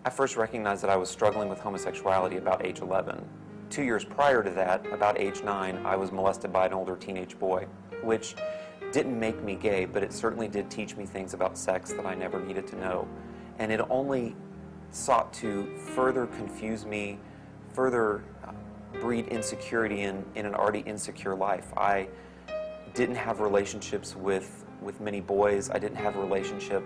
I first recognized that I was struggling with homosexuality about age 11. 2 years prior to that, about age 9, I was molested by an older teenage boy, which didn't make me gay, but it certainly did teach me things about sex that I never needed to know. And it only sought to further confuse me, further breed insecurity in an already insecure life. I didn't have relationships with many boys. I didn't have a relationship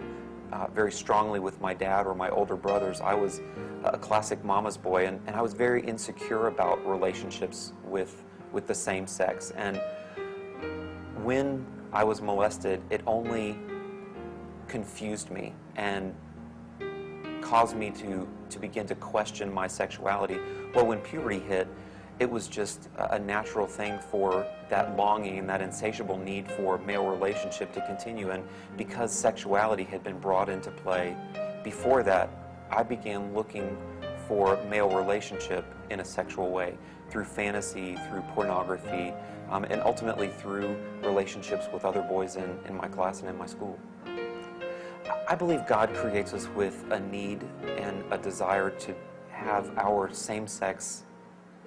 very strongly with my dad or my older brothers. I was a classic mama's boy, and I was very insecure about relationships with the same sex. And when I was molested, it only confused me and caused me to begin to question my sexuality. Well, when puberty hit, it was just a natural thing for that longing and that insatiable need for male relationship to continue. And because sexuality had been brought into play before that, I began looking for male relationship in a sexual way, through fantasy, through pornography, and ultimately through relationships with other boys in my class and in my school. I believe God creates us with a need and a desire to have our same-sex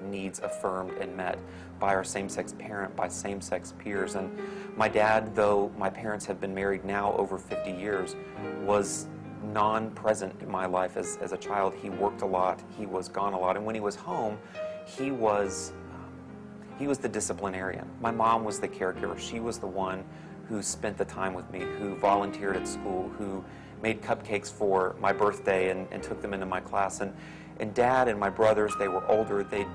needs affirmed and met by our same-sex parent, by same-sex peers. And my dad, though my parents have been married now over 50 years, was non-present in my life as a child. He worked a lot, he was gone a lot, and when he was home, he was the disciplinarian. My mom was the caregiver. She was the one who spent the time with me, who volunteered at school, who made cupcakes for my birthday and took them into my class. And Dad and my brothers, they were older, they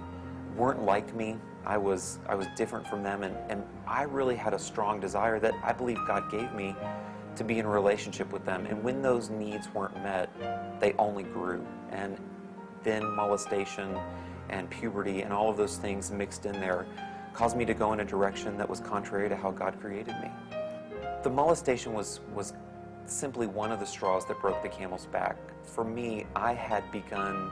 weren't like me. I was different from them, and I really had a strong desire that I believe God gave me to be in a relationship with them. And when those needs weren't met, they only grew. And then molestation and puberty and all of those things mixed in there caused me to go in a direction that was contrary to how God created me. The molestation was simply one of the straws that broke the camel's back. For me, I had begun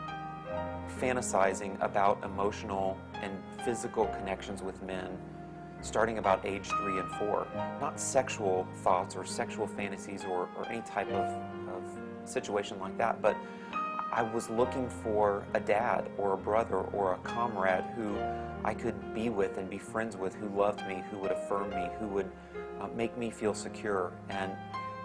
fantasizing about emotional and physical connections with men starting about age 3 and 4. Not sexual thoughts or sexual fantasies or any type of situation like that, but I was looking for a dad or a brother or a comrade who I could be with and be friends with, who loved me, who would affirm me, who would make me feel secure. And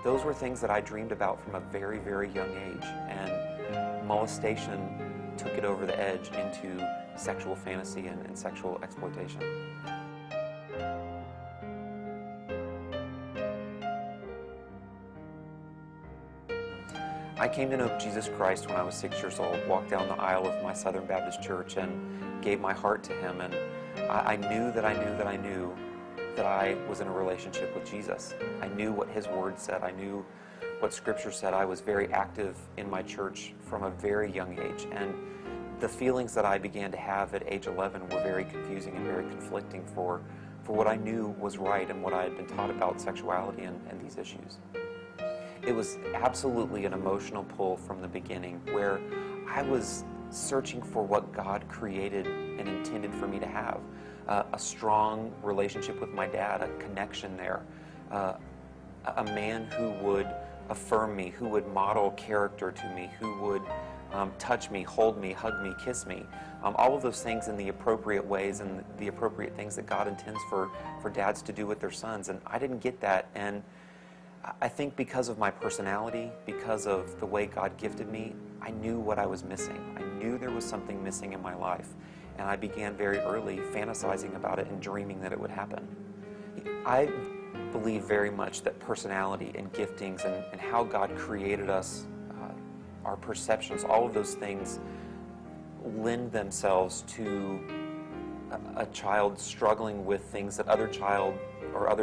those were things that I dreamed about from a very, very young age. And molestation took it over the edge into sexual fantasy and sexual exploitation. I came to know Jesus Christ when I was 6 years old, walked down the aisle of my Southern Baptist church and gave my heart to Him. And I knew that I was in a relationship with Jesus. I knew what His Word said. I knew what Scripture said. I was very active in my church from a very young age. And the feelings that I began to have at age 11 were very confusing and very conflicting for what I knew was right and what I had been taught about sexuality and these issues. It was absolutely an emotional pull from the beginning, where I was searching for what God created and intended for me to have. A strong relationship with my dad, a connection there, a man who would affirm me, who would model character to me, who would touch me, hold me, hug me, kiss me. All of those things in the appropriate ways and the appropriate things that God intends for dads to do with their sons. And I didn't get that. And I think because of my personality, because of the way God gifted me, I knew what I was missing. I knew there was something missing in my life. And I began very early fantasizing about it and dreaming that it would happen. I believe very much that personality and giftings and how God created us, our perceptions, all of those things lend themselves to a child struggling with things that other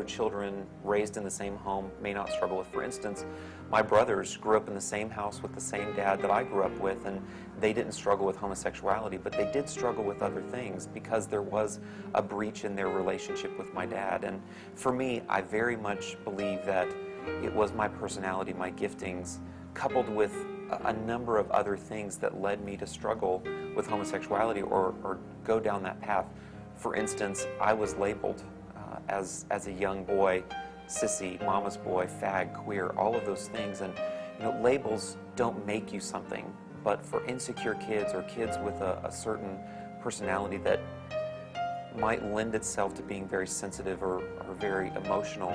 children raised in the same home may not struggle with. For instance, my brothers grew up in the same house with the same dad that I grew up with, and they didn't struggle with homosexuality, but they did struggle with other things because there was a breach in their relationship with my dad. And for me, I very much believe that it was my personality, my giftings, coupled with a number of other things that led me to struggle with homosexuality or go down that path. For instance, I was labeled as a young boy, sissy, mama's boy, fag, queer, all of those things. And labels don't make you something. but for insecure kids or kids with a certain personality that might lend itself to being very sensitive or very emotional,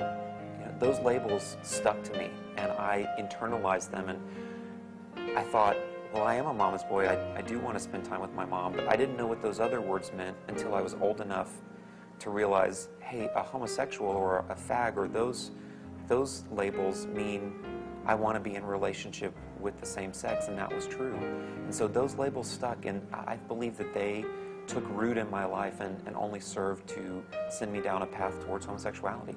those labels stuck to me, and I internalized them, and I thought, well, I am a mama's boy. I do want to spend time with my mom, but I didn't know what those other words meant until I was old enough to realize, hey, a homosexual or a fag or those labels mean I want to be in a relationship with the same sex, and that was true. And so those labels stuck, and I believe that they took root in my life and only served to send me down a path towards homosexuality.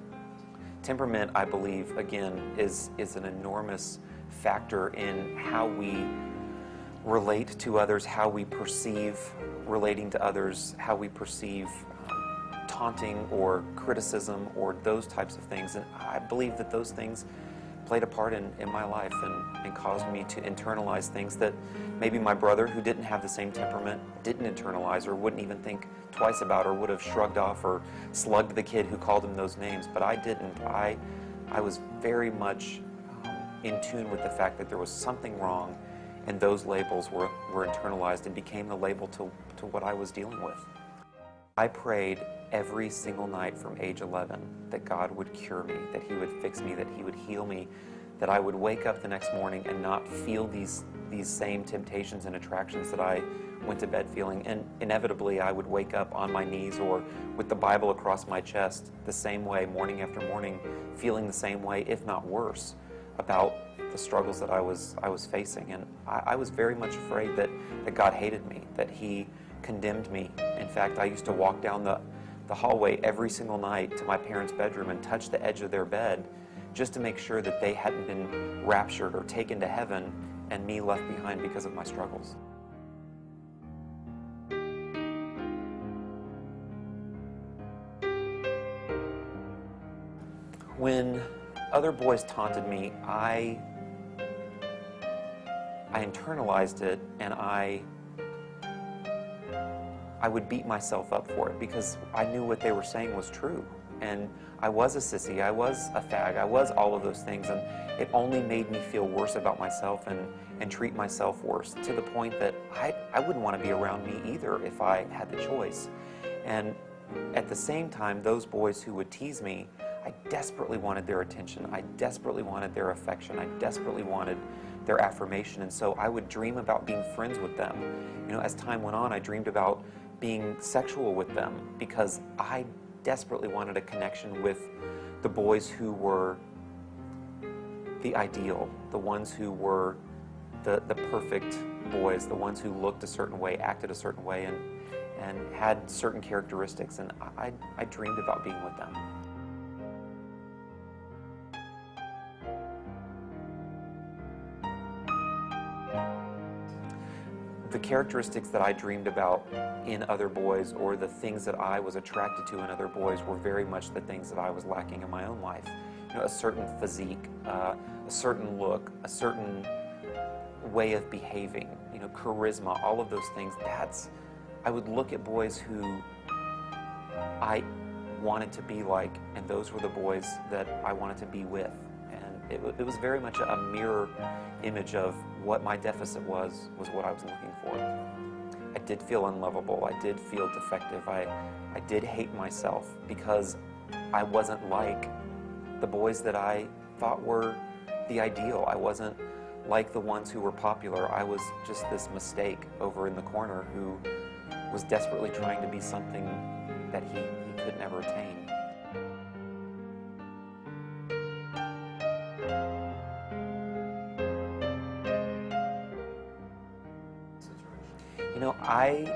Temperament, I believe, again, is an enormous factor in how we relate to others, how we perceive relating to others, how we perceive taunting or criticism or those types of things. And I believe that those things played a part in my life and caused me to internalize things that maybe my brother, who didn't have the same temperament, didn't internalize or wouldn't even think twice about, or would have shrugged off or slugged the kid who called him those names. But I didn't. I was very much in tune with the fact that there was something wrong, and those labels were internalized and became the label to what I was dealing with. I prayed every single night from age 11 that God would cure me, that He would fix me, that He would heal me, that I would wake up the next morning and not feel these same temptations and attractions that I went to bed feeling. And inevitably I would wake up on my knees or with the Bible across my chest the same way, morning after morning, feeling the same way, if not worse, about the struggles that I was facing. And I was very much afraid that God hated me, that He condemned me. In fact, I used to walk down the hallway every single night to my parents' bedroom and touch the edge of their bed just to make sure that they hadn't been raptured or taken to heaven and me left behind because of my struggles. When other boys taunted me, I internalized it, and I would beat myself up for it because I knew what they were saying was true. And I was a sissy, I was a fag, I was all of those things, and it only made me feel worse about myself and treat myself worse, to the point that I wouldn't want to be around me either if I had the choice. And at the same time, those boys who would tease me, I desperately wanted their attention, I desperately wanted their affection, I desperately wanted their affirmation, and so I would dream about being friends with them. As time went on, I dreamed about being sexual with them because I desperately wanted a connection with the boys who were the ideal, the ones who were the perfect boys, the ones who looked a certain way, acted a certain way, and had certain characteristics, and I dreamed about being with them. The characteristics that I dreamed about in other boys, or the things that I was attracted to in other boys, were very much the things that I was lacking in my own life. A certain physique, a certain look, a certain way of behaving, charisma, all of those things. I would look at boys who I wanted to be like, and those were the boys that I wanted to be with. It was very much a mirror image of what my deficit was what I was looking for. I did feel unlovable. I did feel defective. I did hate myself because I wasn't like the boys that I thought were the ideal. I wasn't like the ones who were popular. I was just this mistake over in the corner who was desperately trying to be something that he could never attain. I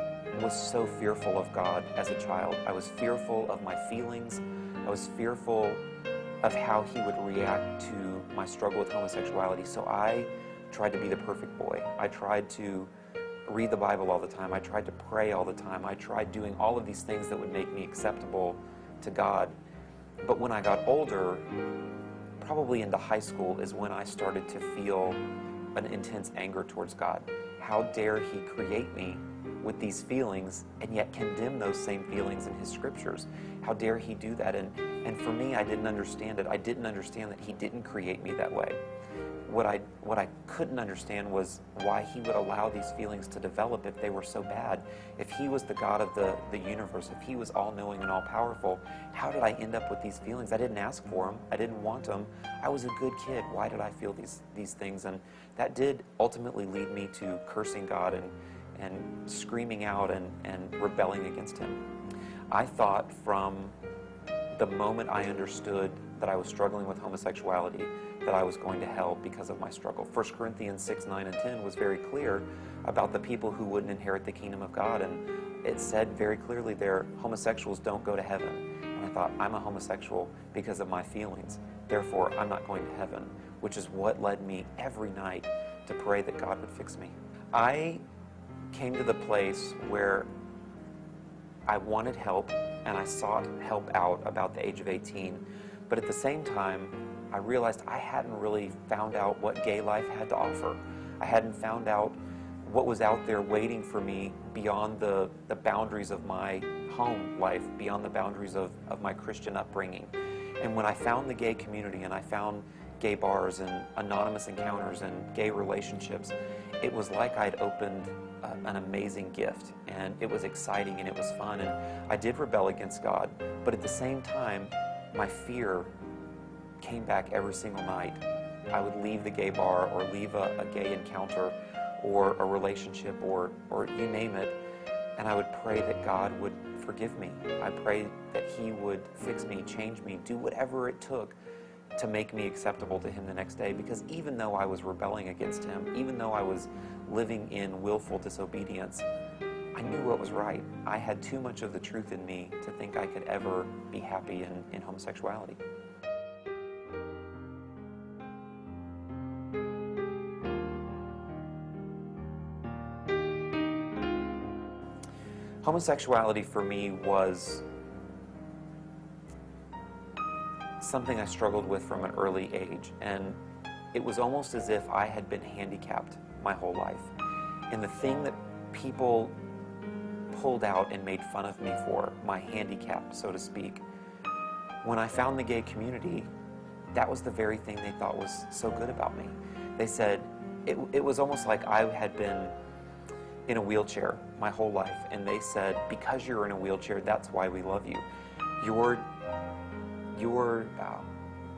was so fearful of God as a child. I was fearful of my feelings. I was fearful of how He would react to my struggle with homosexuality. So I tried to be the perfect boy. I tried to read the Bible all the time. I tried to pray all the time. I tried doing all of these things that would make me acceptable to God. But when I got older, probably into high school, is when I started to feel an intense anger towards God. How dare He create me with these feelings and yet condemn those same feelings in His scriptures? How dare He do that? And for me, I didn't understand it. I didn't understand that He didn't create me that way. what I couldn't understand was why he would allow these feelings to develop if they were so bad. If he was the God of the universe, if he was all-knowing and all-powerful, how did I end up with these feelings? I didn't ask for them. I didn't want them. I was a good kid. Why did I feel these things? And that did ultimately lead me to cursing God and screaming out and rebelling against him. I thought from the moment I understood that I was struggling with homosexuality that I was going to hell because of my struggle. 1 Corinthians 6, 9, and 10 was very clear about the people who wouldn't inherit the kingdom of God, and it said very clearly there, homosexuals don't go to heaven. And I thought, I'm a homosexual because of my feelings, therefore I'm not going to heaven, which is what led me every night to pray that God would fix me. I came to the place where I wanted help, and I sought help out about the age of 18, but at the same time, I realized I hadn't really found out what gay life had to offer. I hadn't found out what was out there waiting for me beyond the boundaries of my home life, beyond the boundaries of my Christian upbringing. And when I found the gay community and I found gay bars and anonymous encounters and gay relationships, it was like I'd opened an amazing gift, and it was exciting and it was fun, and I did rebel against God, but at the same time, my fear came back every single night. I would leave the gay bar or leave a gay encounter or a relationship or you name it, and I would pray that God would forgive me. I prayed that he would fix me, change me, do whatever it took to make me acceptable to him the next day, because even though I was rebelling against him, even though I was living in willful disobedience, I knew what was right. I had too much of the truth in me to think I could ever be happy in homosexuality. Homosexuality for me was something I struggled with from an early age, and it was almost as if I had been handicapped my whole life. And the thing that people pulled out and made fun of me for, my handicap, so to speak, when I found the gay community, that was the very thing they thought was so good about me. They said, it was almost like I had been in a wheelchair my whole life, and they said, because you're in a wheelchair, that's why we love you.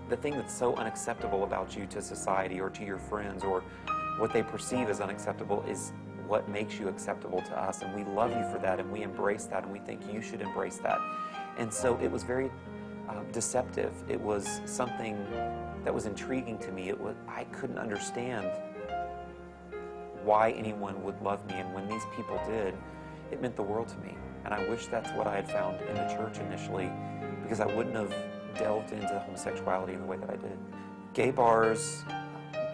The thing that's so unacceptable about you to society or to your friends, or what they perceive as unacceptable, is what makes you acceptable to us, and we love you for that, and we embrace that, and we think you should embrace that. And so it was very deceptive. It was something that was intriguing to me. I couldn't understand why anyone would love me, and when these people did, it meant the world to me. And I wish that's what I had found in the church initially, because I wouldn't have delved into homosexuality in the way that I did. Gay bars,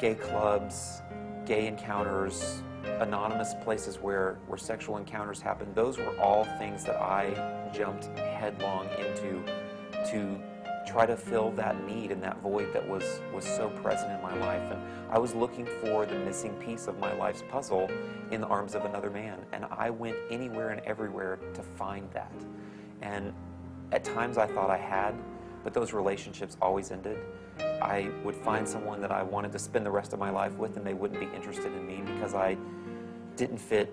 gay clubs, gay encounters, anonymous places where sexual encounters happen, those were all things that I jumped headlong into to try to fill that need and that void that was so present in my life. And I was looking for the missing piece of my life's puzzle in the arms of another man, and I went anywhere and everywhere to find that. And at times I thought I had, but those relationships always ended. I would find someone that I wanted to spend the rest of my life with, and they wouldn't be interested in me because I didn't fit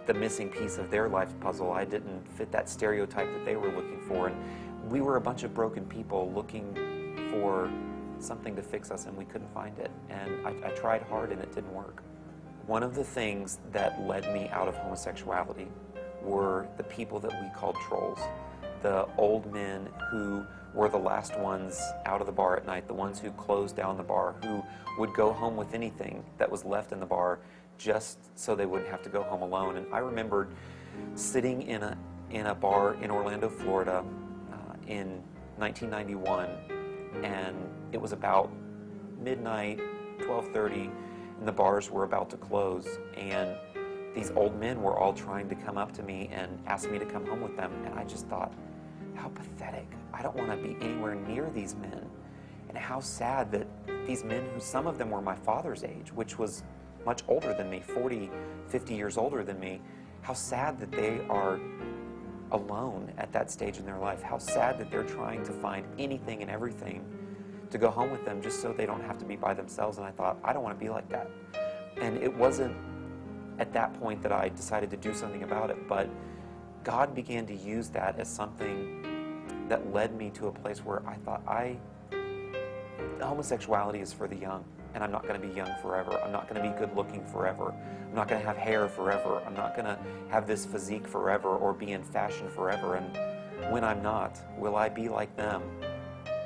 the missing piece of their life's puzzle. I didn't fit that stereotype that they were looking for. And we were a bunch of broken people looking for something to fix us, and we couldn't find it. And I tried hard, and it didn't work. One of the things that led me out of homosexuality were the people that we called trolls. The old men who were the last ones out of the bar at night, the ones who closed down the bar, who would go home with anything that was left in the bar just so they wouldn't have to go home alone. And I remembered sitting in a bar in Orlando, Florida in 1991, and it was about midnight, 12:30, and the bars were about to close, and these old men were all trying to come up to me and ask me to come home with them, and I just thought, how pathetic. I don't want to be anywhere near these men. And how sad that these men, who some of them were my father's age, which was much older than me, 40, 50 years older than me, how sad that they are alone at that stage in their life. How sad that they're trying to find anything and everything to go home with them just so they don't have to be by themselves. And I thought, I don't want to be like that. And it wasn't at that point that I decided to do something about it, but God began to use that as something that led me to a place where I thought, homosexuality is for the young, and I'm not going to be young forever. I'm not going to be good looking forever. I'm not going to have hair forever. I'm not going to have this physique forever or be in fashion forever. And when I'm not, will I be like them?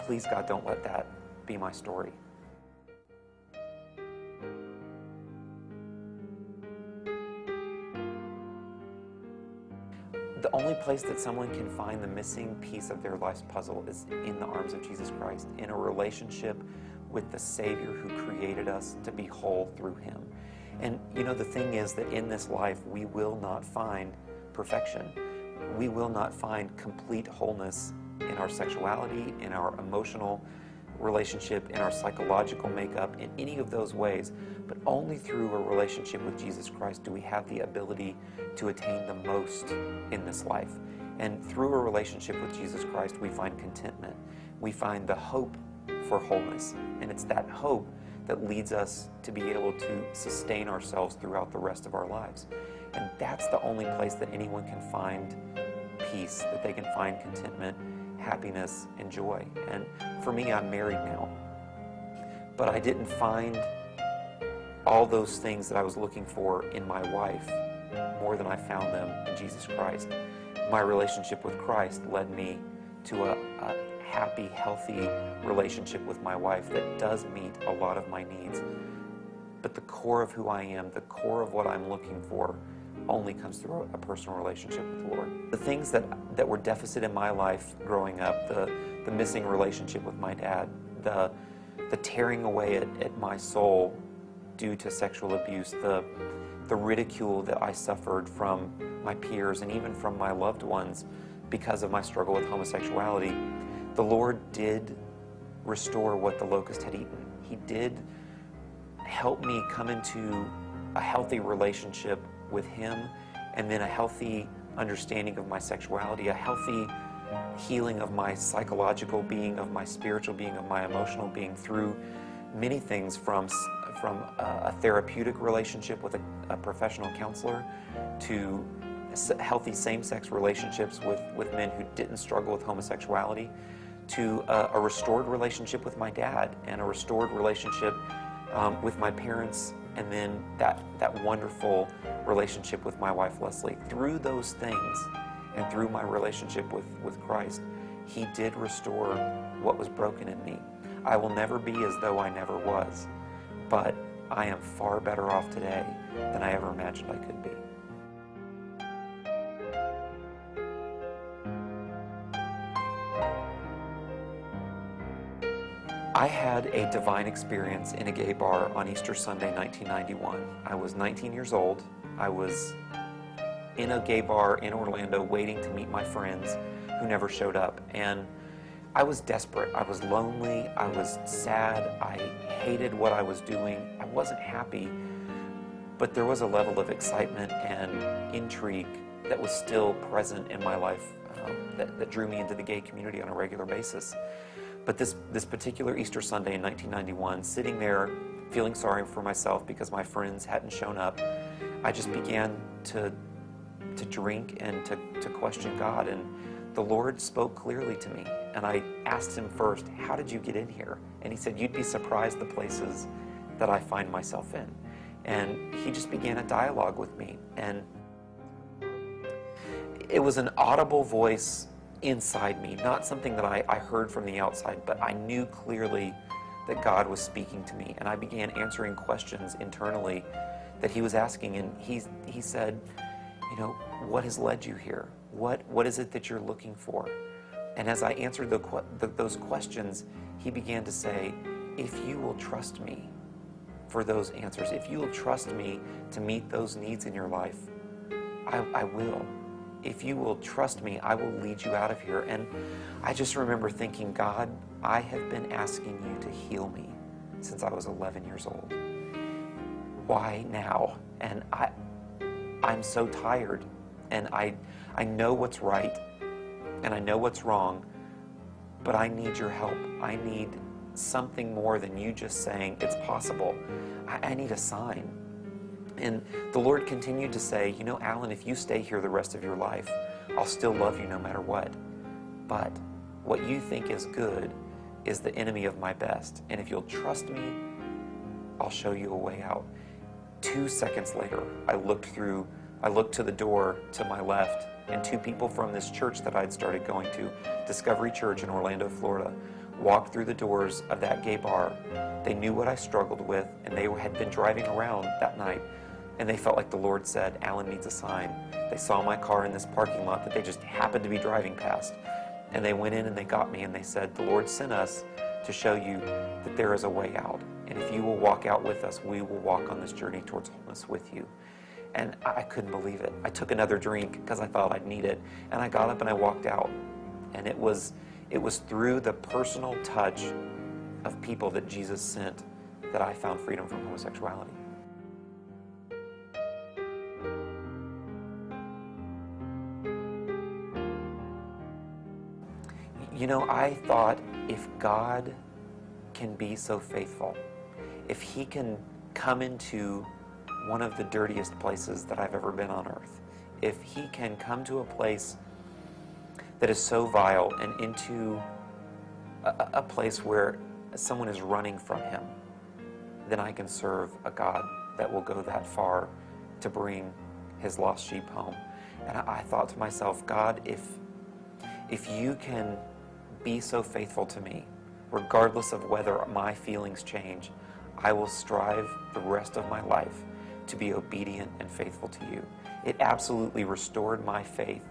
Please, God, don't let that be my story. The only place that someone can find the missing piece of their life's puzzle is in the arms of Jesus Christ, in a relationship with the Savior who created us to be whole through Him. And you know, the thing is that in this life, we will not find perfection. We will not find complete wholeness in our sexuality, in our emotional relationship, in our psychological makeup, in any of those ways. But only through a relationship with Jesus Christ do we have the ability to attain the most in this life. And through a relationship with Jesus Christ, we find contentment. We find the hope for wholeness. And it's that hope that leads us to be able to sustain ourselves throughout the rest of our lives. And that's the only place that anyone can find peace, that they can find contentment, happiness, and joy. And for me, I'm married now, but I didn't find all those things that I was looking for in my wife more than I found them in Jesus Christ. My relationship with Christ led me to a happy, healthy relationship with my wife that does meet a lot of my needs. But the core of who I am, the core of what I'm looking for, only comes through a personal relationship with the Lord. The things that were deficit in my life growing up, the missing relationship with my dad, the tearing away at my soul due to sexual abuse, the ridicule that I suffered from my peers and even from my loved ones because of my struggle with homosexuality, the Lord did restore what the locust had eaten. He did help me come into a healthy relationship with Him, and then a healthy understanding of my sexuality, a healthy healing of my psychological being, of my spiritual being, of my emotional being, through many things, from a therapeutic relationship with a professional counselor, to healthy same-sex relationships with men who didn't struggle with homosexuality, to a restored relationship with my dad, and a restored relationship with my parents, and then that wonderful relationship with my wife, Leslie. Through those things, and through my relationship with Christ, He did restore what was broken in me. I will never be as though I never was, but I am far better off today than I ever imagined I could be. I had a divine experience in a gay bar on Easter Sunday, 1991. I was 19 years old. I was in a gay bar in Orlando waiting to meet my friends who never showed up. And I was desperate. I was lonely. I was sad. I hated what I was doing. I wasn't happy. But there was a level of excitement and intrigue that was still present in my life that drew me into the gay community on a regular basis. But this particular Easter Sunday in 1991, sitting there feeling sorry for myself because my friends hadn't shown up, I just began to drink and to question God. And the Lord spoke clearly to me. And I asked Him first, how did you get in here? And He said, you'd be surprised the places that I find myself in. And He just began a dialogue with me. And it was an audible voice inside me, not something that I heard from the outside, but I knew clearly that God was speaking to me. And I began answering questions internally that He was asking. And He said, you know, what has led you here? What is it that you're looking for? And as I answered those questions, He began to say, if you will trust me for those answers, if you will trust me to meet those needs in your life, I will. If you will trust me, I will lead you out of here. And I just remember thinking, God, I have been asking you to heal me since I was 11 years old. Why now? And I'm so tired, and I know what's right, and I know what's wrong, but I need your help. I need something more than you just saying it's possible. I need a sign. And the Lord continued to say, you know, Alan, if you stay here the rest of your life, I'll still love you no matter what. But what you think is good is the enemy of my best. And if you'll trust me, I'll show you a way out. 2 seconds later, I looked to the door to my left, and 2 people from this church that I'd started going to, Discovery Church in Orlando, Florida, walked through the doors of that gay bar. They knew what I struggled with, and they had been driving around that night, and they felt like the Lord said, Alan needs a sign. They saw my car in this parking lot that they just happened to be driving past, and they went in and they got me, and they said, the Lord sent us to show you that there is a way out, and if you will walk out with us, we will walk on this journey towards wholeness with you. And I couldn't believe it. I took another drink because I thought I'd need it, and I got up and I walked out. And it was through the personal touch of people that Jesus sent that I found freedom from homosexuality. You know, I thought, if God can be so faithful, if He can come into one of the dirtiest places that I've ever been on earth, if He can come to a place that is so vile and into a place where someone is running from Him, then I can serve a God that will go that far to bring His lost sheep home. And I thought to myself, God, if you can be so faithful to me, regardless of whether my feelings change, I will strive the rest of my life to be obedient and faithful to you. It absolutely restored my faith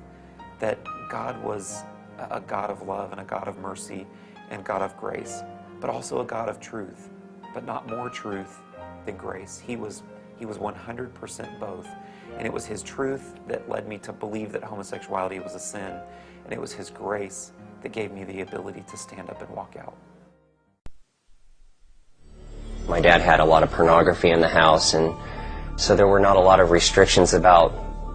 that God was a God of love and a God of mercy and God of grace, but also a God of truth, but not more truth than grace. He was 100% both. And it was His truth that led me to believe that homosexuality was a sin, and it was His grace that gave me the ability to stand up and walk out. My dad had a lot of pornography in the house, and so there were not a lot of restrictions about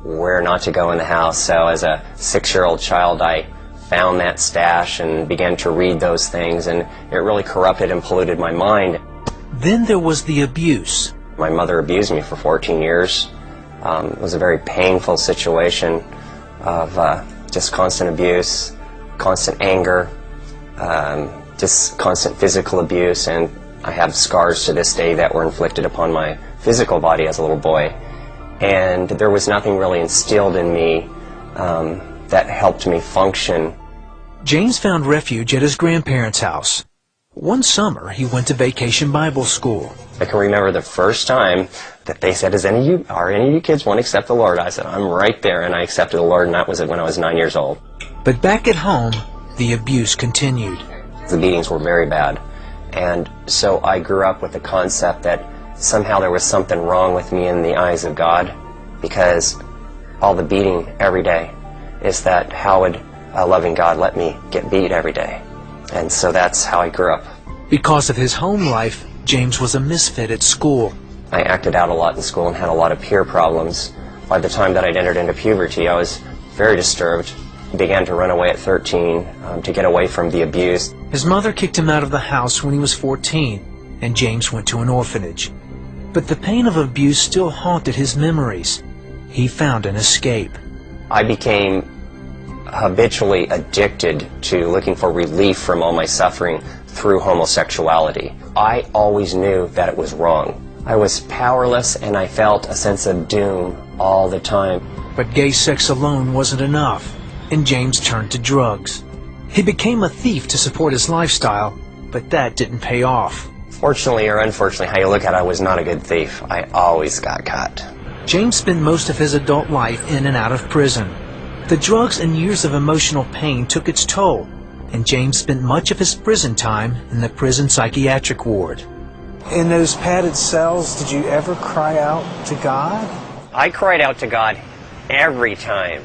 where not to go in the house. So as a 6-year-old child, I found that stash and began to read those things, and it really corrupted and polluted my mind. Then there was the abuse. My mother abused me for 14 years. It was a very painful situation of just constant abuse, constant anger, just constant physical abuse, and I have scars to this day that were inflicted upon my physical body as a little boy. And there was nothing really instilled in me that helped me function. James found refuge at his grandparents' house. One summer, he went to Vacation Bible School. I can remember the first time that they said, are any of you kids want to accept the Lord? I said, I'm right there, and I accepted the Lord, and that was when I was 9 years old. But back at home, the abuse continued. The beatings were very bad, and so I grew up with the concept that somehow there was something wrong with me in the eyes of God, because all the beating every day is that how would a loving God let me get beat every day? And so that's how I grew up. Because of his home life, James was a misfit at school. I acted out a lot in school and had a lot of peer problems. By the time that I'd entered into puberty, I was very disturbed. Began to run away at 13 to get away from the abuse. His mother kicked him out of the house when he was 14, and James went to an orphanage. But the pain of abuse still haunted his memories. He found an escape. I became habitually addicted to looking for relief from all my suffering through homosexuality. I always knew that it was wrong. I was powerless, and I felt a sense of doom all the time. But gay sex alone wasn't enough, and James turned to drugs. He became a thief to support his lifestyle, but that didn't pay off. Fortunately or unfortunately, how you look at it, I was not a good thief. I always got caught. James spent most of his adult life in and out of prison. The drugs and years of emotional pain took its toll, and James spent much of his prison time in the prison psychiatric ward. In those padded cells, did you ever cry out to God? I cried out to God every time.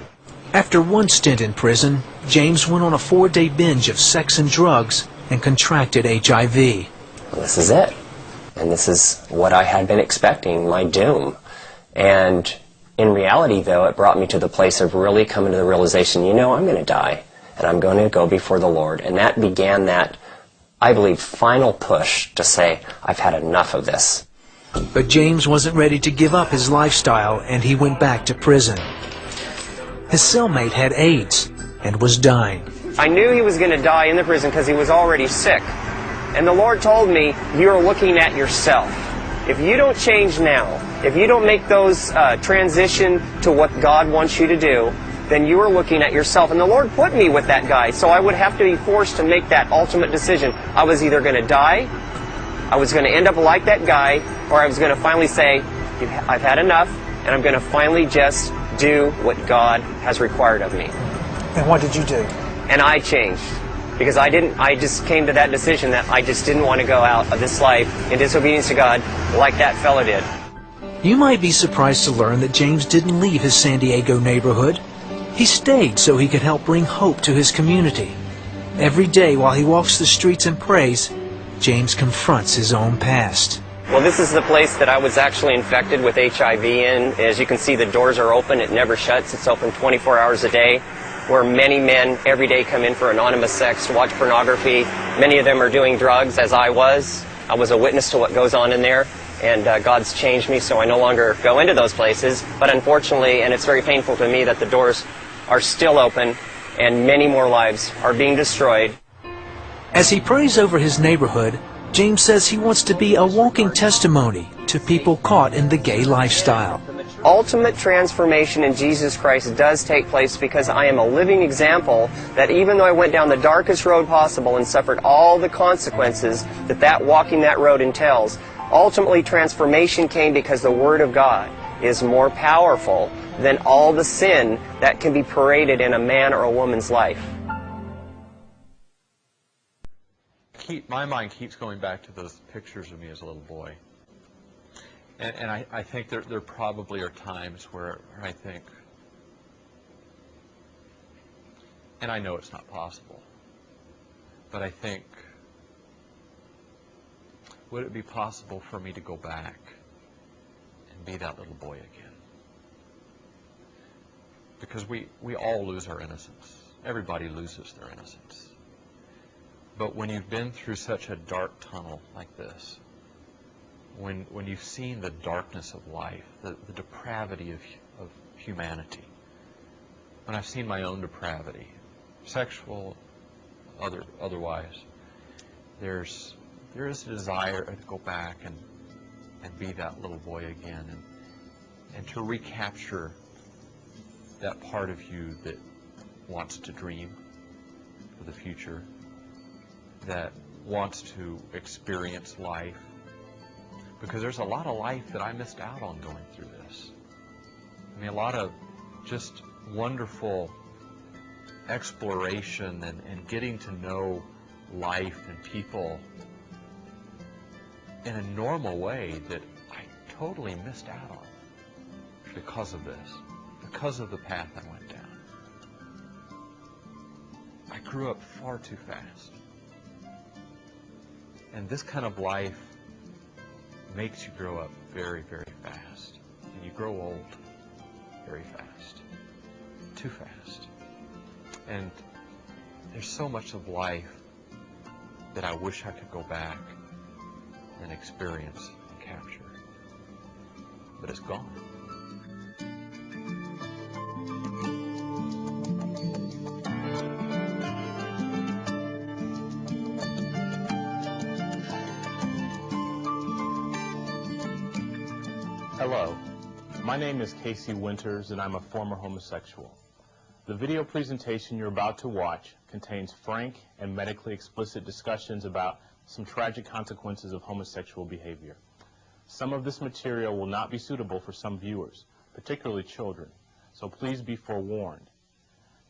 After one stint in prison, James went on a 4-day binge of sex and drugs and contracted HIV. This is it. And this is what I had been expecting, my doom. And in reality, though, it brought me to the place of really coming to the realization, I'm going to die, and I'm going to go before the Lord. And that began that I believe, final push to say, I've had enough of this. But James wasn't ready to give up his lifestyle, and he went back to prison. His cellmate had AIDS and was dying. I knew he was going to die in the prison because he was already sick. And the Lord told me, you're looking at yourself. If you don't change now, if you don't make those transition to what God wants you to do, then you are looking at yourself. And the Lord put me with that guy, so I would have to be forced to make that ultimate decision. I was either going to die, I was going to end up like that guy, or I was going to finally say, I've had enough, and I'm going to finally just do what God has required of me. And what did you do? And I changed. Because I just came to that decision that I just didn't want to go out of this life in disobedience to God like that fella did. You might be surprised to learn that James didn't leave his San Diego neighborhood. He stayed so he could help bring hope to his community. Every day while he walks the streets and prays, James confronts his own past. Well, this is the place that I was actually infected with HIV in. As you can see, the doors are open. It never shuts. It's open 24 hours a day, where many men every day come in for anonymous sex, to watch pornography. Many of them are doing drugs, as I was. I was a witness to what goes on in there, and God's changed me, so I no longer go into those places. But unfortunately, and it's very painful to me, that the doors are still open, and many more lives are being destroyed. As he prays over his neighborhood, James says he wants to be a walking testimony to people caught in the gay lifestyle. Ultimate transformation in Jesus Christ does take place because I am a living example that even though I went down the darkest road possible and suffered all the consequences that walking that road entails, ultimately transformation came because the Word of God is more powerful than all the sin that can be paraded in a man or a woman's life. My mind keeps going back to those pictures of me as a little boy. And I think there probably are times where I think, and I know it's not possible, but I think, would it be possible for me to go back and be that little boy again? Because we all lose our innocence. Everybody loses their innocence. But when you've been through such a dark tunnel like this, when you've seen the darkness of life, the depravity of humanity, when I've seen my own depravity, sexual, otherwise, there is a desire to go back and be that little boy again, and to recapture that part of you that wants to dream for the future, that wants to experience life. Because there's a lot of life that I missed out on going through this. I mean, a lot of just wonderful exploration and getting to know life and people in a normal way that I totally missed out on because of this, because of the path I went down. I grew up far too fast. And this kind of life makes you grow up very, very fast. And you grow old very fast. Too fast. And there's so much of life that I wish I could go back and experience and capture. But it's gone. Hello, my name is Casey Winters and I'm a former homosexual. The video presentation you're about to watch contains frank and medically explicit discussions about some tragic consequences of homosexual behavior. Some of this material will not be suitable for some viewers, particularly children, so please be forewarned.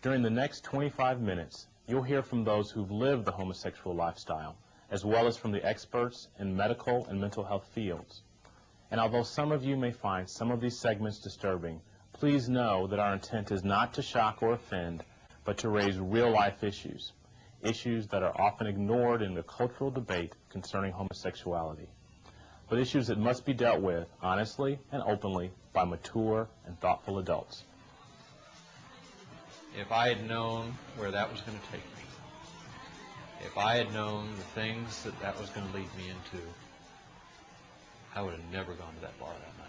During the next 25 minutes, you'll hear from those who've lived the homosexual lifestyle, as well as from the experts in medical and mental health fields. And although some of you may find some of these segments disturbing, please know that our intent is not to shock or offend, but to raise real-life issues, issues that are often ignored in the cultural debate concerning homosexuality, but issues that must be dealt with honestly and openly by mature and thoughtful adults. If I had known where that was going to take me, If I had known the things that that was going to lead me into, I would have never gone to that bar that night.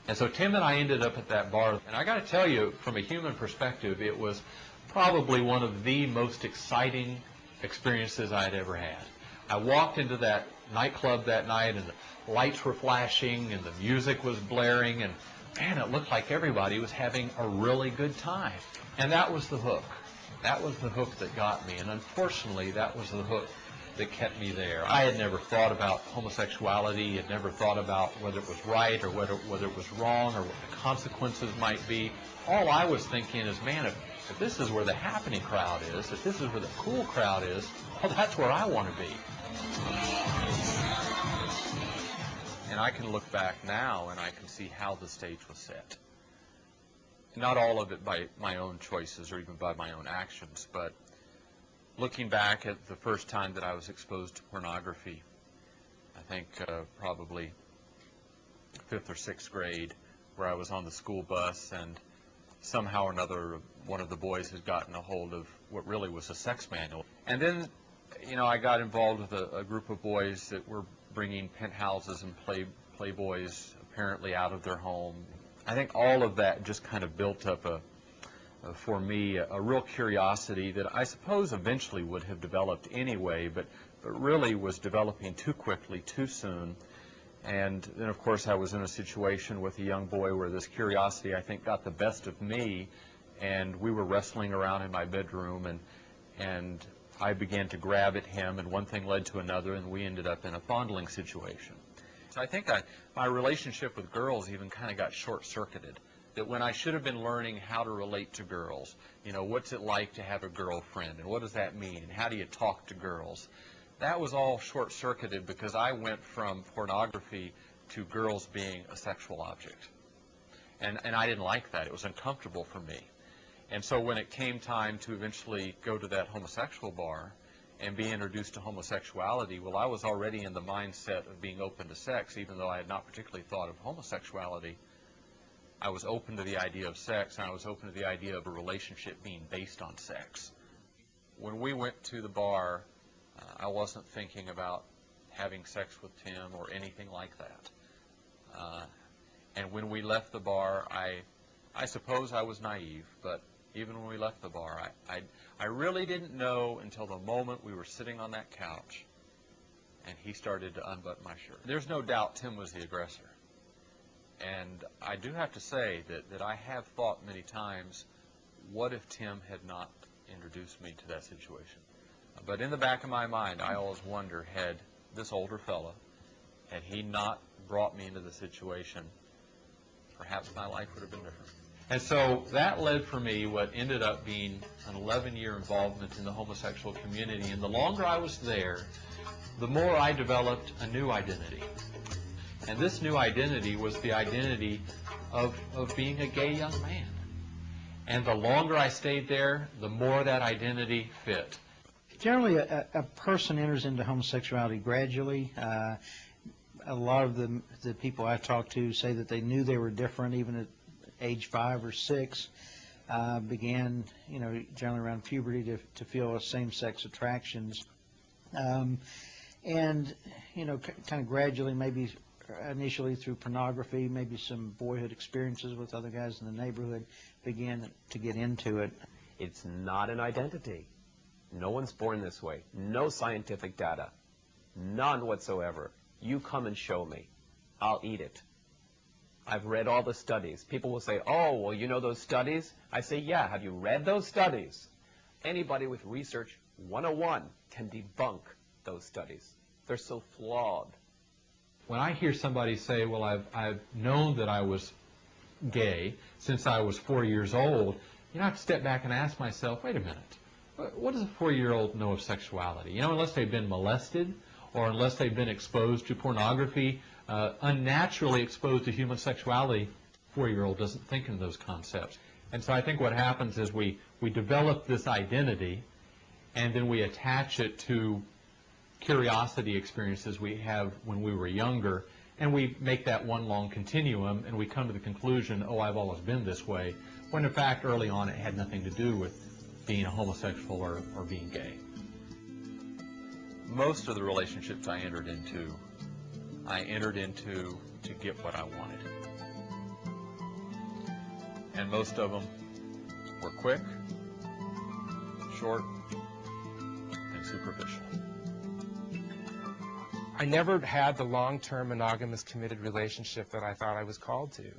And so Tim and I ended up at that bar, and I got to tell you, from a human perspective, it was probably one of the most exciting experiences I had ever had. I walked into that nightclub that night, and the lights were flashing, and the music was blaring, and man, it looked like everybody was having a really good time. And that was the hook. That was the hook that got me, and unfortunately, that was the hook that kept me there. I had never thought about homosexuality, had never thought about whether it was right or whether it was wrong or what the consequences might be. All I was thinking is, man, if this is where the happening crowd is, if this is where the cool crowd is, well, that's where I want to be. And I can look back now and I can see how the stage was set. Not all of it by my own choices or even by my own actions, but looking back at the first time that I was exposed to pornography, I think probably 5th or 6th grade, where I was on the school bus and somehow or another one of the boys had gotten a hold of what really was a sex manual. And then, you know, I got involved with a group of boys that were bringing penthouses and Playboys apparently out of their home. I think all of that just kind of built up for me a real curiosity that I suppose eventually would have developed anyway, but really was developing too quickly, too soon. And then, of course, I was in a situation with a young boy where this curiosity, I think, got the best of me, and we were wrestling around in my bedroom, and I began to grab at him, and one thing led to another, and we ended up in a fondling situation. So I think my relationship with girls even kind of got short-circuited. That when I should have been learning how to relate to girls, you know, what's it like to have a girlfriend, and what does that mean, and how do you talk to girls, that was all short-circuited because I went from pornography to girls being a sexual object. And I didn't like that. It was uncomfortable for me. And so when it came time to eventually go to that homosexual bar and be introduced to homosexuality, well, I was already in the mindset of being open to sex, even though I had not particularly thought of homosexuality. I was open to the idea of sex, and I was open to the idea of a relationship being based on sex. When we went to the bar, I wasn't thinking about having sex with Tim or anything like that. And when we left the bar, I suppose I was naive, but even when we left the bar, I really didn't know until the moment we were sitting on that couch and he started to unbutton my shirt. There's no doubt Tim was the aggressor. And I do have to say that I have thought many times, what if Tim had not introduced me to that situation? But in the back of my mind, I always wonder, had this older fella, had he not brought me into the situation, perhaps my life would have been different. And so that led for me what ended up being an 11-year involvement in the homosexual community. And the longer I was there, the more I developed a new identity. And this new identity was the identity of being a gay young man. And the longer I stayed there, the more that identity fit. Generally, a person enters into homosexuality gradually. A lot of the people I talk to say that they knew they were different even at age 5 or 6. Began, you know, generally around puberty to feel same-sex attractions. And, you know, kind of gradually, maybe initially through pornography, maybe some boyhood experiences with other guys in the neighborhood, began to get into it. It's not an identity. No one's born this way. No scientific data. None whatsoever. You come and show me. I'll eat it. I've read all the studies. People will say, oh, well, you know those studies? I say, yeah, have you read those studies? Anybody with Research 101 can debunk those studies. They're so flawed. When I hear somebody say, well, I've known that I was gay since I was 4 years old, you know, I have to step back and ask myself, wait a minute, what does a 4-year-old know of sexuality? You know, unless they've been molested or unless they've been exposed to pornography, unnaturally exposed to human sexuality, a 4-year-old doesn't think in those concepts. And so I think what happens is we develop this identity and then we attach it to curiosity experiences we have when we were younger, and we make that one long continuum, and we come to the conclusion, oh, I've always been this way, when in fact early on it had nothing to do with being a homosexual or being gay. most of the relationships I entered into to get what I wanted. And most of them were quick, short, and superficial. I never had the long-term monogamous committed relationship that I thought I was called to.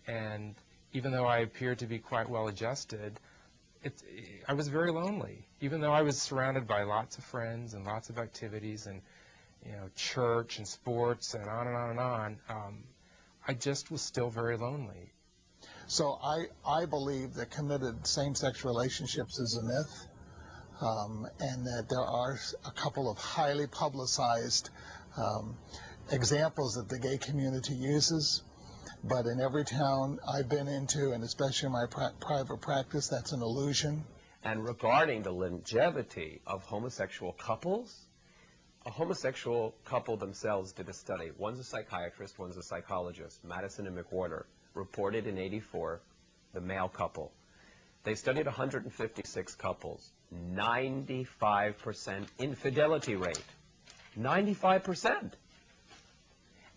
And even though I appeared to be quite well adjusted, I was very lonely. Even though I was surrounded by lots of friends and lots of activities and church and sports and on and on and on, I just was still very lonely. So I believe that committed same-sex relationships is a myth, and that there are a couple of highly publicized examples that the gay community uses. But in every town I've been into, and especially in my private practice, that's an illusion. And regarding the longevity of homosexual couples, a homosexual couple themselves did a study. One's a psychiatrist, one's a psychologist. Madison and McWhorter reported in '84, the male couple. They studied 156 couples, 95% infidelity rate, 95%.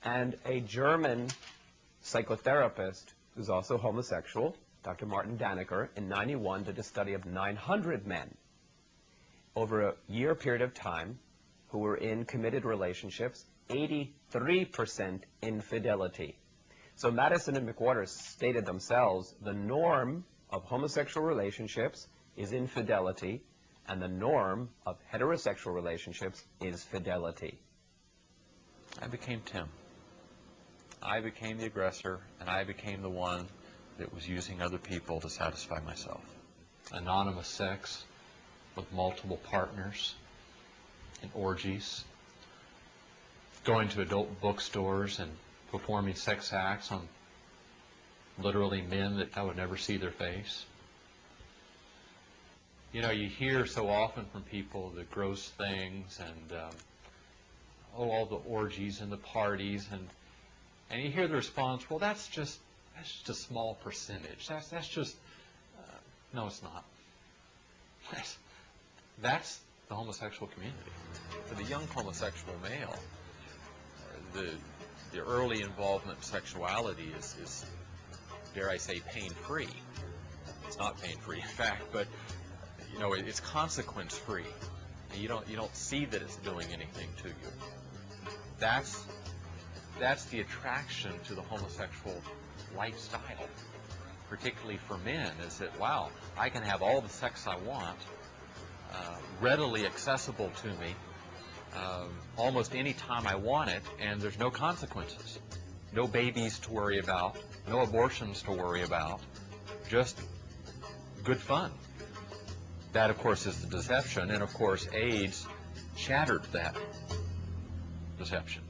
And a German psychotherapist who's also homosexual, Dr. Martin Daneker, in '91 did a study of 900 men over a year period of time who were in committed relationships, 83% infidelity. So Madison and McWhorter stated themselves, the norm of homosexual relationships is infidelity, and the norm of heterosexual relationships is fidelity. I became Tim. I became the aggressor, and I became the one that was using other people to satisfy myself. Anonymous sex with multiple partners and orgies, going to adult bookstores and performing sex acts on literally men that I would never see their face. You know, you hear so often from people the gross things and all the orgies and the parties, and you hear the response, well, that's just a small percentage. That's just no, it's not. That's the homosexual community. For the young homosexual male, the early involvement in sexuality is, dare I say, pain-free. It's not pain-free, in fact, but it's consequence-free. You don't see that it's doing anything to you. That's the attraction to the homosexual lifestyle, particularly for men, is that, wow, I can have all the sex I want, readily accessible to me, almost any time I want it, and there's no consequences. No babies to worry about, no abortions to worry about, just good fun. That, of course, is the deception, and, of course, AIDS shattered that deception.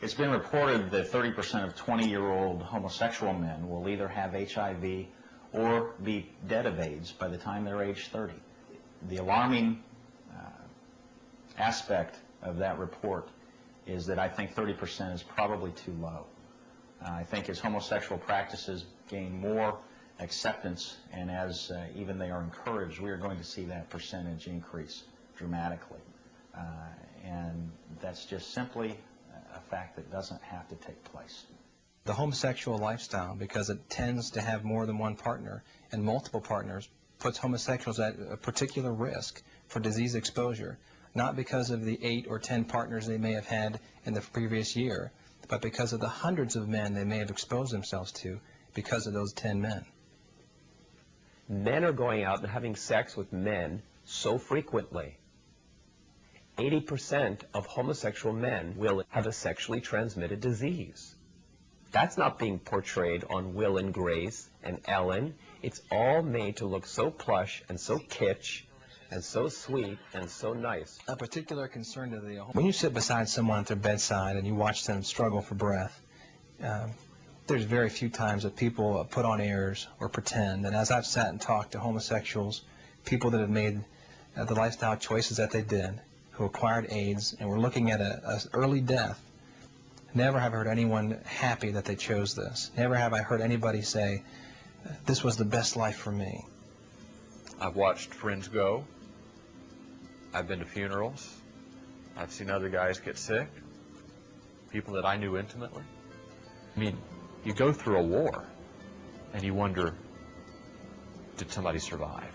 It's been reported that 30% of 20-year-old homosexual men will either have HIV or be dead of AIDS by the time they're age 30. The alarming aspect of that report is that I think 30% is probably too low. I think as homosexual practices gain more acceptance and as even they are encouraged, we are going to see that percentage increase dramatically. And that's just simply a fact that doesn't have to take place. The homosexual lifestyle, because it tends to have more than one partner and multiple partners, puts homosexuals at a particular risk for disease exposure, not because of the 8 or 10 partners they may have had in the previous year, but because of the hundreds of men they may have exposed themselves to because of those 10 men. Men are going out and having sex with men so frequently. 80% of homosexual men will have a sexually transmitted disease. That's not being portrayed on Will and Grace and Ellen. It's all made to look so plush and so kitsch and so sweet and so nice. A particular concern to the when you sit beside someone at their bedside and you watch them struggle for breath, there's very few times that people put on airs or pretend. And as I've sat and talked to homosexuals, people that have made the lifestyle choices that they did, who acquired AIDS and were looking at an early death, never have I heard anyone happy that they chose this. Never have I heard anybody say, this was the best life for me. I've watched friends go. I've been to funerals. I've seen other guys get sick, people that I knew intimately. I mean, you go through a war and you wonder, did somebody survive?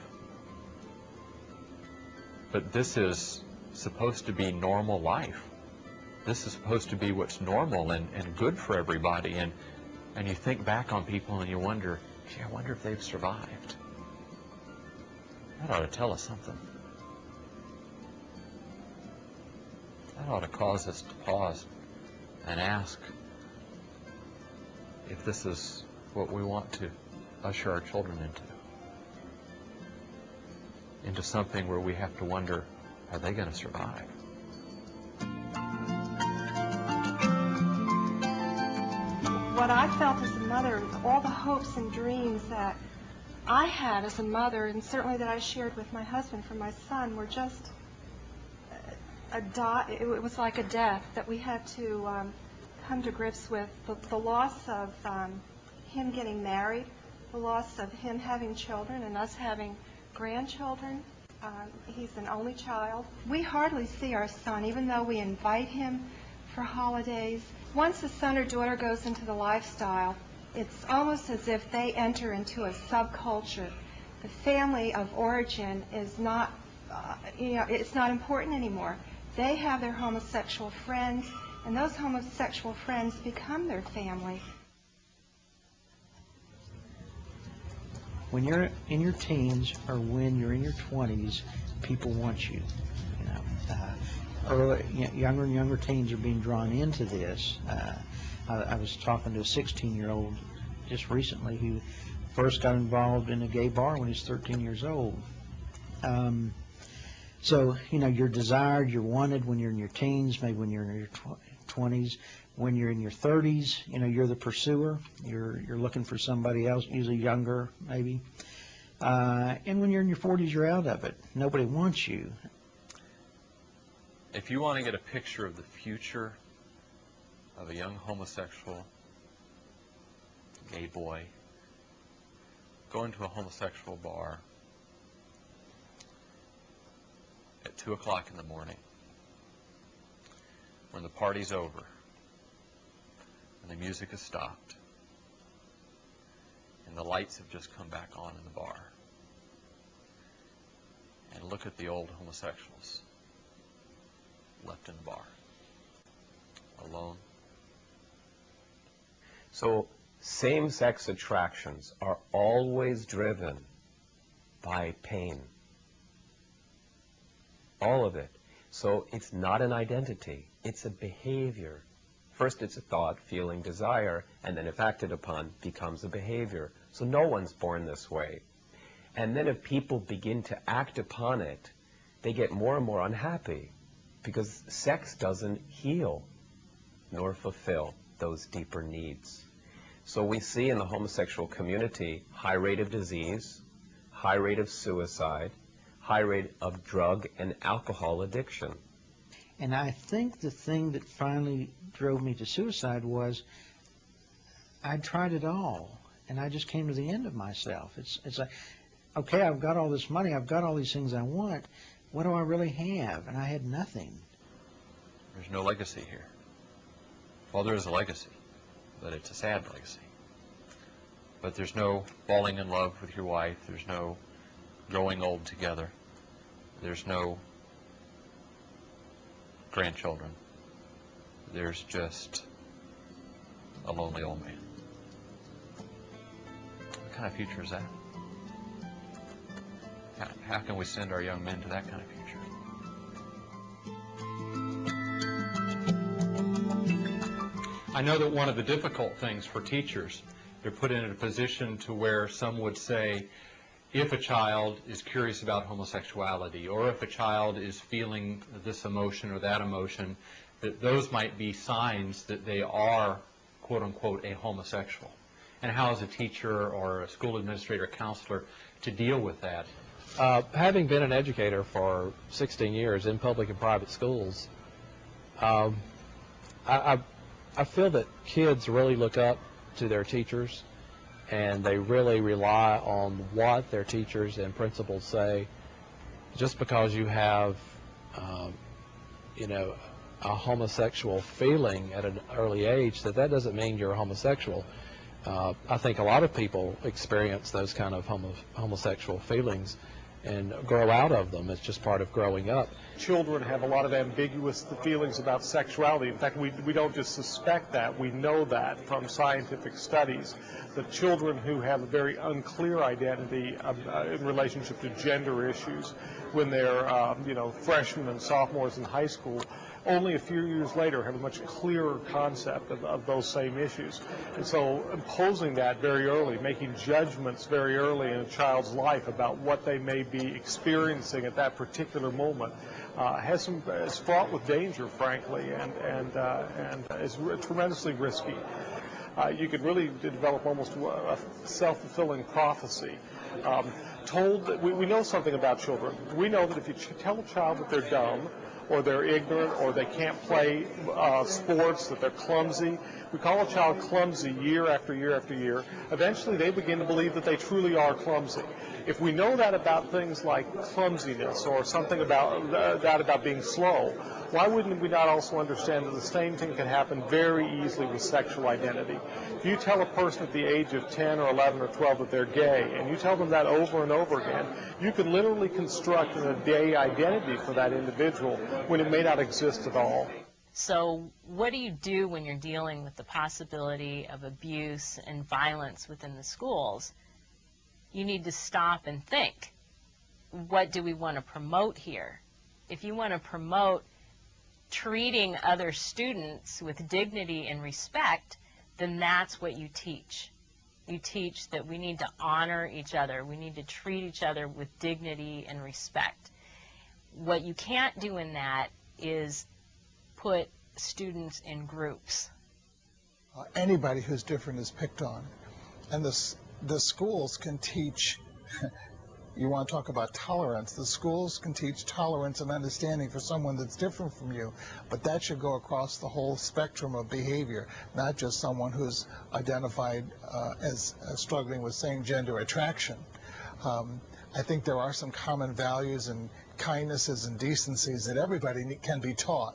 But this is supposed to be normal life. This is supposed to be what's normal and good for everybody. And you think back on people and you wonder, gee, I wonder if they've survived. That ought to tell us something. That ought to cause us to pause and ask if this is what we want to usher our children into something where we have to wonder, are they going to survive? What I felt as a mother, all the hopes and dreams that I had as a mother, and certainly that I shared with my husband for my son, were just it was like a death that we had to come to grips with. The loss of him getting married, the loss of him having children and us having grandchildren. He's an only child. We hardly see our son, even though we invite him for holidays. Once a son or daughter goes into the lifestyle, it's almost as if they enter into a subculture. The family of origin is not, it's not important anymore. They have their homosexual friends, and those homosexual friends become their family. When you're in your teens or when you're in your 20s, people want you. Younger and younger teens are being drawn into this. I was talking to a 16-year-old just recently who first got involved in a gay bar when he was 13 years old. So, you're desired, you're wanted when you're in your teens, maybe when you're in your 20s. When you're in your 30s, you're the pursuer. You're looking for somebody else, usually younger, maybe. And when you're in your 40s, you're out of it. Nobody wants you. If you want to get a picture of the future of a young homosexual gay boy, go into a homosexual bar at 2 o'clock in the morning when the party's over and the music has stopped and the lights have just come back on in the bar, and look at the old homosexuals left in the bar, alone. So same-sex attractions are always driven by pain. All of it. So it's not an identity, it's a behavior. First it's a thought, feeling, desire, and then if acted upon, becomes a behavior. So no one's born this way. And then if people begin to act upon it, they get more and more unhappy because sex doesn't heal nor fulfill those deeper needs. So we see in the homosexual community high rate of disease, high rate of suicide, high rate of drug and alcohol addiction. And I think the thing that finally drove me to suicide was I tried it all, and I just came to the end of myself. It's like, okay, I've got all this money, I've got all these things I want. What do I really have? And I had nothing. There's no legacy here. Well, there is a legacy, but it's a sad legacy. But there's no falling in love with your wife. There's no growing old together. There's no grandchildren. There's just a lonely old man. What kind of future is that? How can we send our young men to that kind of future? I know that one of the difficult things for teachers, they're put in a position to where some would say, if a child is curious about homosexuality, or if a child is feeling this emotion or that emotion, that those might be signs that they are, quote unquote, a homosexual. And how is a teacher or a school administrator, counselor, to deal with that? Having been an educator for 16 years in public and private schools, I feel that kids really look up to their teachers, and they really rely on what their teachers and principals say. Just because you have, a homosexual feeling at an early age, that doesn't mean you're a homosexual. I think a lot of people experience those kind of homosexual feelings and grow out of them. It's just part of growing up. Children have a lot of ambiguous feelings about sexuality. In fact, we don't just suspect that, we know that from scientific studies. The children who have a very unclear identity in relationship to gender issues when they're freshmen and sophomores in high school, only a few years later have a much clearer concept of those same issues. And so imposing that very early, making judgments very early in a child's life about what they may be experiencing at that particular moment is fraught with danger, frankly, and is tremendously risky. You could really develop almost a self-fulfilling prophecy. Told that we know something about children. We know that if you tell a child that they're dumb, or they're ignorant, or they can't play sports, that they're clumsy, we call a child clumsy year after year after year, eventually they begin to believe that they truly are clumsy. If we know that about things like clumsiness or something about being slow, why wouldn't we not also understand that the same thing can happen very easily with sexual identity? If you tell a person at the age of 10 or 11 or 12 that they're gay, and you tell them that over and over again, you can literally construct a gay identity for that individual when it may not exist at all. So what do you do when you're dealing with the possibility of abuse and violence within the schools? You need to stop and think, what do we want to promote here? If you want to promote treating other students with dignity and respect, then that's what you teach. You teach that we need to honor each other. We need to treat each other with dignity and respect. What you can't do in that is put students in groups. Anybody who's different is picked on. And the schools can teach, you want to talk about tolerance, the schools can teach tolerance and understanding for someone that's different from you, but that should go across the whole spectrum of behavior, not just someone who's identified as struggling with same-gender attraction. I think there are some common values and kindnesses and decencies that everybody can be taught.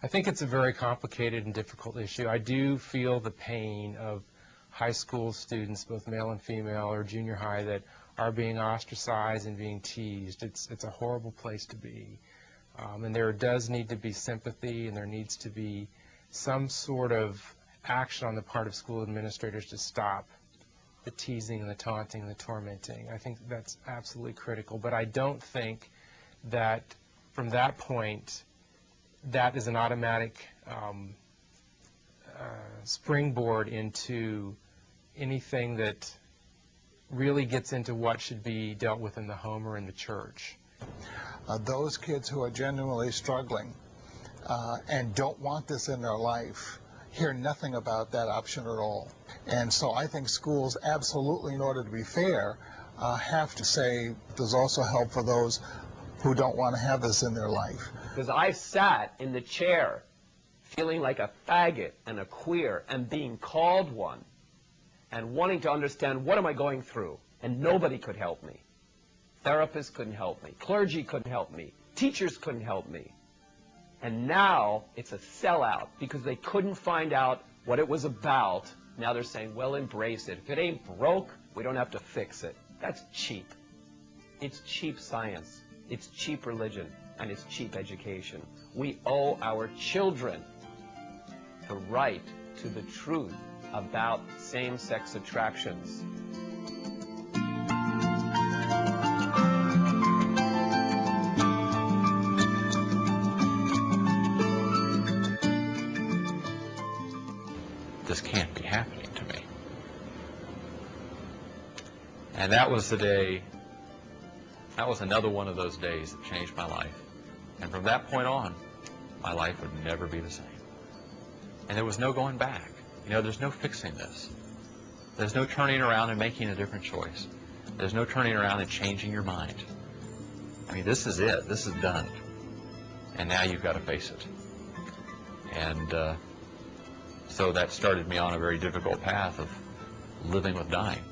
I think it's a very complicated and difficult issue. I do feel the pain of high school students, both male and female, or junior high, that are being ostracized and being teased. It's a horrible place to be. And there does need to be sympathy, and there needs to be some sort of action on the part of school administrators to stop the teasing and the taunting and the tormenting. I think that's absolutely critical. But I don't think that from that point, that is an automatic springboard into anything that really gets into what should be dealt with in the home or in the church. Those kids who are genuinely struggling and don't want this in their life hear nothing about that option at all. And so I think schools absolutely, in order to be fair, have to say there's also help for those who don't want to have this in their life. Because I sat in the chair feeling like a faggot and a queer and being called one and wanting to understand what am I going through, and nobody could help me. Therapists couldn't help me. Clergy couldn't help me. Teachers couldn't help me. And now it's a sellout because they couldn't find out what it was about. Now they're saying, well, embrace it. If it ain't broke, we don't have to fix it. That's cheap. It's cheap science. It's cheap religion. And it's cheap education. We owe our children the right to the truth about same-sex attractions. This can't be happening to me. And that was the day, that was another one of those days that changed my life. And from that point on, my life would never be the same. And there was no going back. You know, there's no fixing this. There's no turning around and making a different choice. There's no turning around and changing your mind. I mean, this is it. This is done. And now you've got to face it. And so that started me on a very difficult path of living with dying.